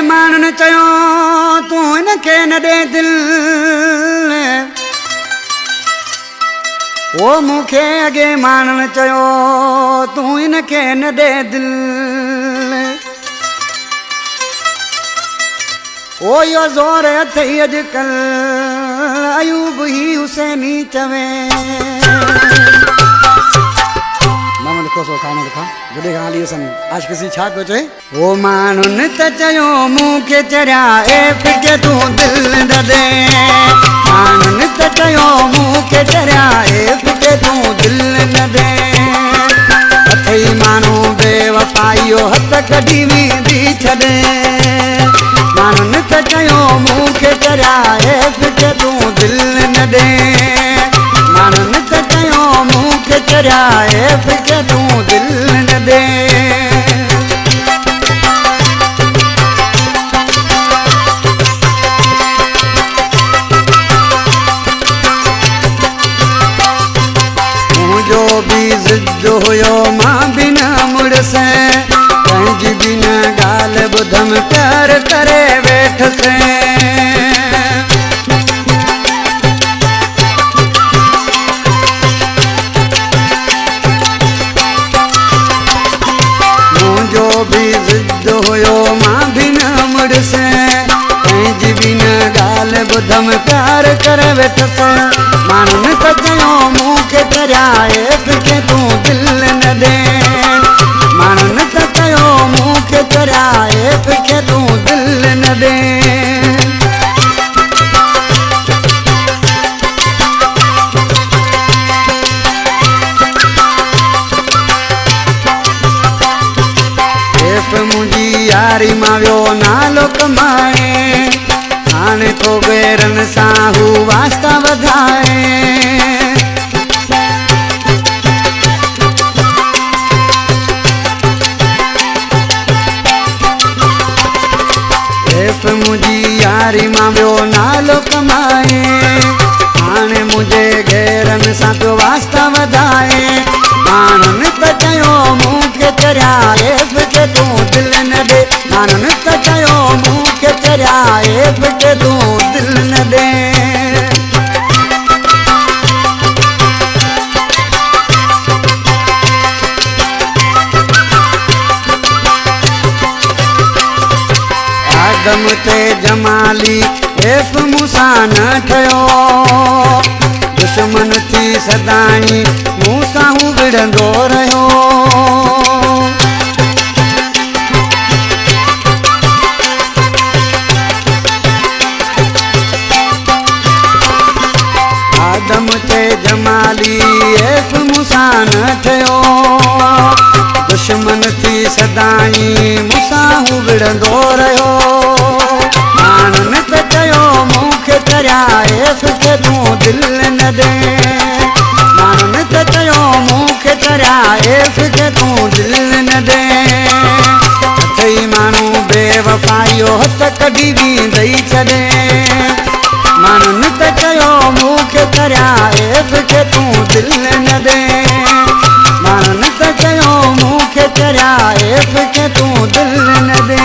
मानन चयो तू इनके न दे दिल ओ मुखे अगे मानन चयो तू इनके न दे दिल ओ यो ज़ोर अथई अॼुकल अयूब ही हुसैनी चवे मानो लिखो सो खानो लिखा जॾहिं खां हली असन आज किसी छा पियो चए ओ माण्हुनि त चयो मूंखे चरिया एफ के तूं दिल न दे माण्हुनि त चयो मूंखे चरिया एफ के तूं दिल न दे अथई माण्हू बेवफाइयो हथ कढी वेंदी छॾे माण्हुनि त चयो मूंखे चरिया एफ के तूं दिल न दे माण्हुनि त चयो मूंखे चरिया एफ के तूं दिल न दे मुंहिंजो बि ज़िद हुयो मां बिना मुड़स पंहिंजी बिन ॻाल्हि ॿुधमि प्यार करे वेठसि मुंहिंजो बि ज़िद हुयो मां बिना मुड़स पंहिंजी बिन ॻाल्हि ॿुधमि प्यार करे वेठसि माण्हुनि त चयो मूंखे चरिया एफ के तूं दिल न दे माण्हुनि त चयो मूंखे चरिया एफ के तूं दिल न दे एफ मुंहिंजी यारी मां वियो नालो कमाए हाणे तो ॿेरनि सां हू वास्ता वधाए एफ मुंहिंजी यारी मां वियो नालो कमाए हाणे मुंहिंजे घेरनि सां पियो वास्ता वधाए माण्हुनि त चयो मूंखे चरिया एफ के तूं दिल न दे माण्हुनि त चयो मूंखे चरिया एफ के तूं दिल न दे आदम ते जमाली एफ मूंसां न ठहियो दुश्मन थी सदाई मूंसां हू विढ़ंदो रहियो आदम ते जमाली एफ मूंसां न ठहियो दुश्मन थी सदाई मूंसां हू विढ़ंदो रहियो माण्हुनि त चयो मूंखे चरिया एफ के तूं दिल न दे माण्हुनि त चयो मूंखे चरिया एफ के तूं दिल न दे अथई माण्हू बेवफाइयो हथ कढी वेंदई छॾे माण्हुनि त चयो मूंखे चरिया एफ के तूं दिल न दे माण्हुनि त चयो मूंखे चरिया एफ के तूं दिल न दे